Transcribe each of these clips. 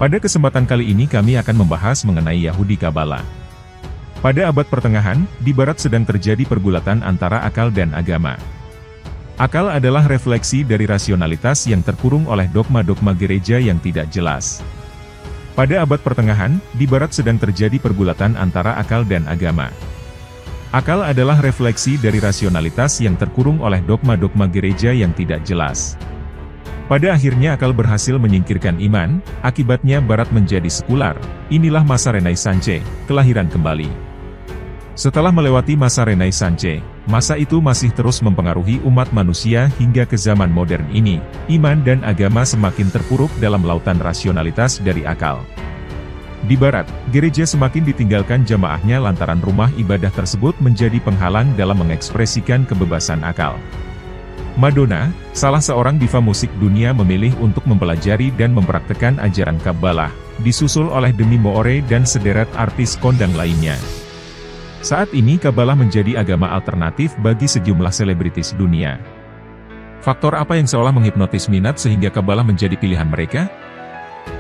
Pada kesempatan kali ini kami akan membahas mengenai Yahudi Kabbalah. Pada abad pertengahan, di Barat sedang terjadi pergulatan antara akal dan agama. Akal adalah refleksi dari rasionalitas yang terkurung oleh dogma-dogma gereja yang tidak jelas. Pada abad pertengahan, di Barat sedang terjadi pergulatan antara akal dan agama. Akal adalah refleksi dari rasionalitas yang terkurung oleh dogma-dogma gereja yang tidak jelas. Pada akhirnya akal berhasil menyingkirkan iman, akibatnya Barat menjadi sekular. Inilah masa Renaissance, kelahiran kembali. Setelah melewati masa Renaissance, masa itu masih terus mempengaruhi umat manusia hingga ke zaman modern ini. Iman dan agama semakin terpuruk dalam lautan rasionalitas dari akal. Di Barat, gereja semakin ditinggalkan jamaahnya lantaran rumah ibadah tersebut menjadi penghalang dalam mengekspresikan kebebasan akal. Madonna, salah seorang diva musik dunia, memilih untuk mempelajari dan mempraktekkan ajaran Kabbalah, disusul oleh Demi Moore dan sederet artis kondang lainnya. Saat ini Kabbalah menjadi agama alternatif bagi sejumlah selebritis dunia. Faktor apa yang seolah menghipnotis minat sehingga Kabbalah menjadi pilihan mereka?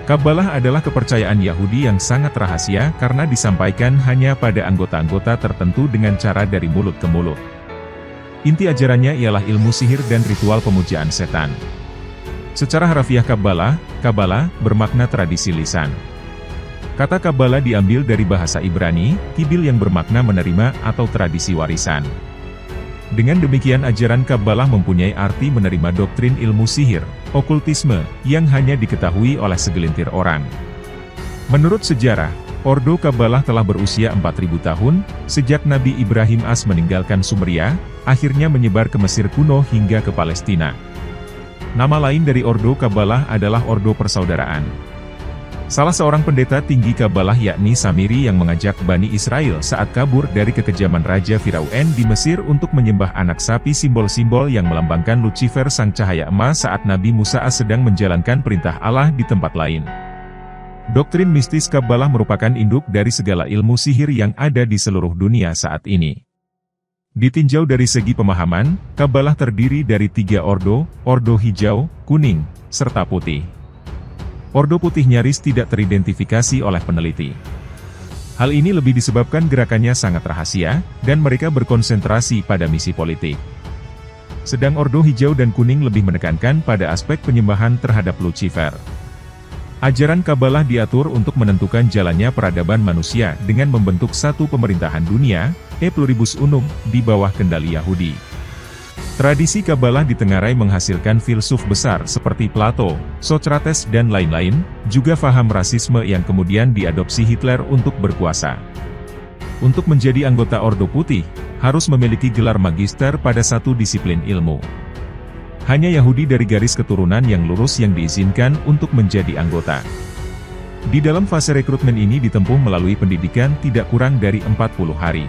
Kabbalah adalah kepercayaan Yahudi yang sangat rahasia karena disampaikan hanya pada anggota-anggota tertentu dengan cara dari mulut ke mulut. Inti ajarannya ialah ilmu sihir dan ritual pemujaan setan. Secara harafiah Kabbalah bermakna tradisi lisan. Kata Kabbalah diambil dari bahasa Ibrani, kibil yang bermakna menerima atau tradisi warisan. Dengan demikian ajaran Kabbalah mempunyai arti menerima doktrin ilmu sihir, okultisme, yang hanya diketahui oleh segelintir orang. Menurut sejarah, Ordo Kabbalah telah berusia 4000 tahun, sejak Nabi Ibrahim AS meninggalkan Sumeria, akhirnya menyebar ke Mesir kuno hingga ke Palestina. Nama lain dari Ordo Kabbalah adalah Ordo Persaudaraan. Salah seorang pendeta tinggi Kabbalah yakni Samiri yang mengajak Bani Israel saat kabur dari kekejaman Raja Firaun di Mesir untuk menyembah anak sapi, simbol-simbol yang melambangkan Lucifer sang cahaya emas saat Nabi Musa sedang menjalankan perintah Allah di tempat lain. Doktrin mistis Kabbalah merupakan induk dari segala ilmu sihir yang ada di seluruh dunia saat ini. Ditinjau dari segi pemahaman, Kabbalah terdiri dari 3 ordo hijau, kuning, serta putih. Ordo putih nyaris tidak teridentifikasi oleh peneliti. Hal ini lebih disebabkan gerakannya sangat rahasia, dan mereka berkonsentrasi pada misi politik. Sedang ordo hijau dan kuning lebih menekankan pada aspek penyembahan terhadap Lucifer. Ajaran Kabbalah diatur untuk menentukan jalannya peradaban manusia dengan membentuk satu pemerintahan dunia, e pluribus unum, di bawah kendali Yahudi. Tradisi Kabbalah ditengarai menghasilkan filsuf besar seperti Plato, Socrates dan lain-lain, juga faham rasisme yang kemudian diadopsi Hitler untuk berkuasa. Untuk menjadi anggota Ordo Putih, harus memiliki gelar magister pada satu disiplin ilmu. Hanya Yahudi dari garis keturunan yang lurus yang diizinkan untuk menjadi anggota. Di dalam fase rekrutmen ini ditempuh melalui pendidikan tidak kurang dari 40 hari.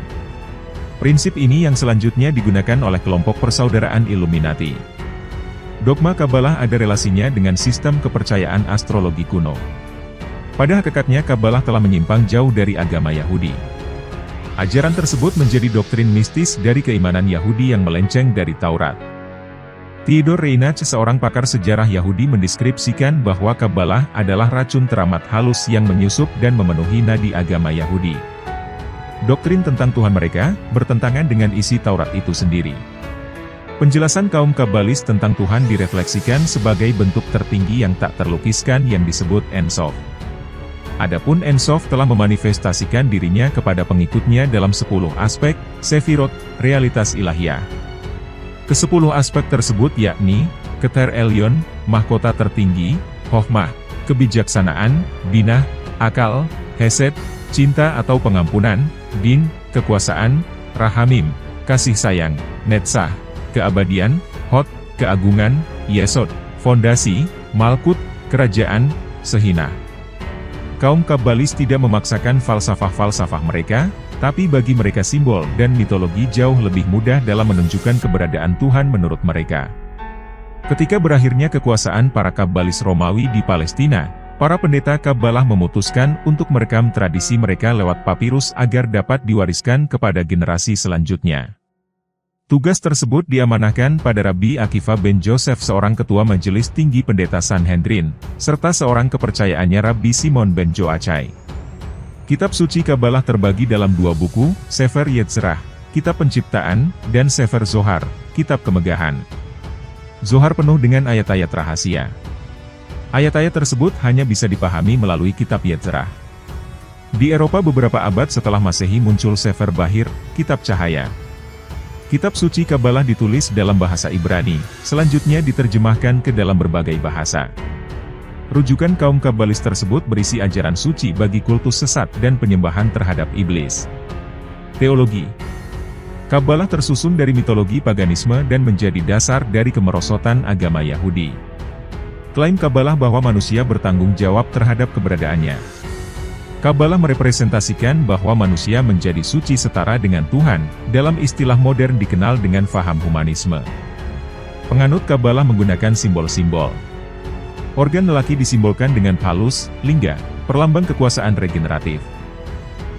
Prinsip ini yang selanjutnya digunakan oleh kelompok persaudaraan Illuminati. Dogma Kabbalah ada relasinya dengan sistem kepercayaan astrologi kuno. Pada hakikatnya Kabbalah telah menyimpang jauh dari agama Yahudi. Ajaran tersebut menjadi doktrin mistis dari keimanan Yahudi yang melenceng dari Taurat. Theodor Reinach, seorang pakar sejarah Yahudi, mendeskripsikan bahwa Kabbalah adalah racun teramat halus yang menyusup dan memenuhi nadi agama Yahudi. Doktrin tentang Tuhan mereka bertentangan dengan isi Taurat itu sendiri. Penjelasan kaum Kabbalis tentang Tuhan direfleksikan sebagai bentuk tertinggi yang tak terlukiskan yang disebut Ein Sof. Adapun Ein Sof telah memanifestasikan dirinya kepada pengikutnya dalam 10 aspek, sefirot, realitas ilahiyah. Ke-10 aspek tersebut yakni, Keter Elyon, mahkota tertinggi, Hokmah, kebijaksanaan, Binah, akal, Hesed, cinta atau pengampunan, Din, kekuasaan, Rahamim, kasih sayang, Netzah, keabadian, Hod, keagungan, Yesod, fondasi, Malkut, kerajaan, Sehinah. Kaum Kabbalis tidak memaksakan falsafah-falsafah mereka, tapi bagi mereka simbol dan mitologi jauh lebih mudah dalam menunjukkan keberadaan Tuhan menurut mereka. Ketika berakhirnya kekuasaan para Kabbalis Romawi di Palestina, para pendeta Kabbalah memutuskan untuk merekam tradisi mereka lewat papirus agar dapat diwariskan kepada generasi selanjutnya. Tugas tersebut diamanahkan pada Rabbi Akiva ben Joseph, seorang ketua Majelis Tinggi Pendeta Sanhedrin, serta seorang kepercayaannya Rabbi Simon ben Joachai. Kitab suci Kabalah terbagi dalam dua buku, Sefer Yetzirah, Kitab Penciptaan, dan Sefer Zohar, Kitab Kemegahan. Zohar penuh dengan ayat-ayat rahasia. Ayat-ayat tersebut hanya bisa dipahami melalui Kitab Yetzirah. Di Eropa beberapa abad setelah Masehi muncul Sefer Bahir, Kitab Cahaya. Kitab suci Kabalah ditulis dalam bahasa Ibrani, selanjutnya diterjemahkan ke dalam berbagai bahasa. Rujukan kaum Kabalis tersebut berisi ajaran suci bagi kultus sesat dan penyembahan terhadap iblis. Teologi Kabalah tersusun dari mitologi paganisme dan menjadi dasar dari kemerosotan agama Yahudi. Klaim Kabalah bahwa manusia bertanggung jawab terhadap keberadaannya. Kabalah merepresentasikan bahwa manusia menjadi suci setara dengan Tuhan, dalam istilah modern dikenal dengan faham humanisme. Penganut Kabalah menggunakan simbol-simbol. Organ lelaki disimbolkan dengan phallus, lingga, perlambang kekuasaan regeneratif.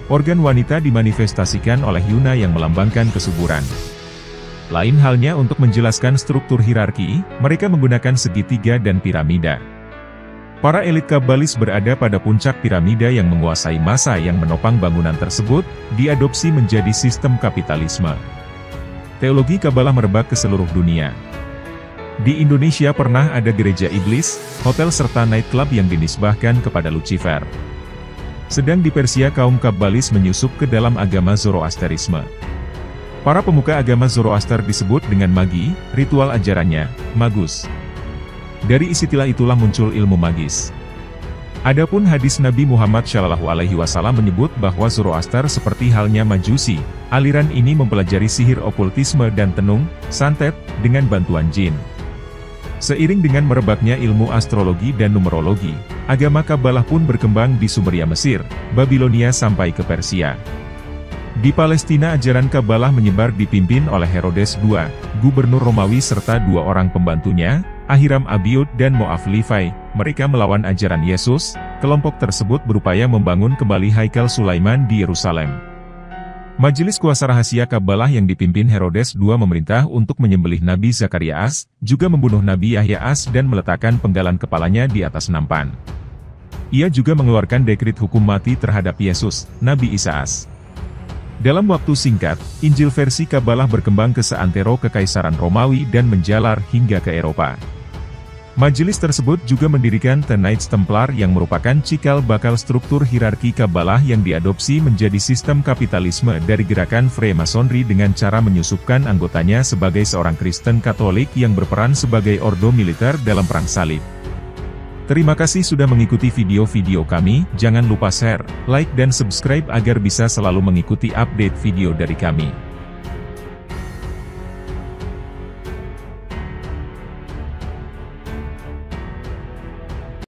Organ wanita dimanifestasikan oleh yuna yang melambangkan kesuburan. Lain halnya untuk menjelaskan struktur hierarki, mereka menggunakan segitiga dan piramida. Para elit Kabalis berada pada puncak piramida yang menguasai massa yang menopang bangunan tersebut, diadopsi menjadi sistem kapitalisme. Teologi Kabalah merebak ke seluruh dunia. Di Indonesia pernah ada gereja iblis, hotel serta nightclub yang dinisbahkan kepada Lucifer. Sedang di Persia kaum Kabalis menyusup ke dalam agama Zoroasterisme. Para pemuka agama Zoroaster disebut dengan magi, ritual ajarannya, magus. Dari istilah itulah muncul ilmu magis. Adapun hadis Nabi Muhammad SAW menyebut bahwa Zoroaster seperti halnya Majusi, aliran ini mempelajari sihir okultisme dan tenung, santet, dengan bantuan jin. Seiring dengan merebaknya ilmu astrologi dan numerologi, agama Kabalah pun berkembang di Sumeria Mesir, Babilonia sampai ke Persia. Di Palestina ajaran Kabalah menyebar dipimpin oleh Herodes II, gubernur Romawi serta dua orang pembantunya, Ahiram Abiud dan Moaf Livai. Mereka melawan ajaran Yesus. Kelompok tersebut berupaya membangun kembali Haikal Sulaiman di Yerusalem. Majelis Kuasa Rahasia Kabalah yang dipimpin Herodes II memerintah untuk menyembelih Nabi Zakarias, juga membunuh Nabi Yahya-As dan meletakkan penggalan kepalanya di atas nampan. Ia juga mengeluarkan dekrit hukum mati terhadap Yesus, Nabi Isa-As. Dalam waktu singkat, Injil versi Kabalah berkembang ke seantero Kekaisaran Romawi dan menjalar hingga ke Eropa. Majelis tersebut juga mendirikan The Knights Templar yang merupakan cikal bakal struktur hierarki Kabalah yang diadopsi menjadi sistem kapitalisme dari gerakan Freemasonry dengan cara menyusupkan anggotanya sebagai seorang Kristen Katolik yang berperan sebagai ordo militer dalam Perang Salib. Terima kasih sudah mengikuti video-video kami, jangan lupa share, like dan subscribe agar bisa selalu mengikuti update video dari kami.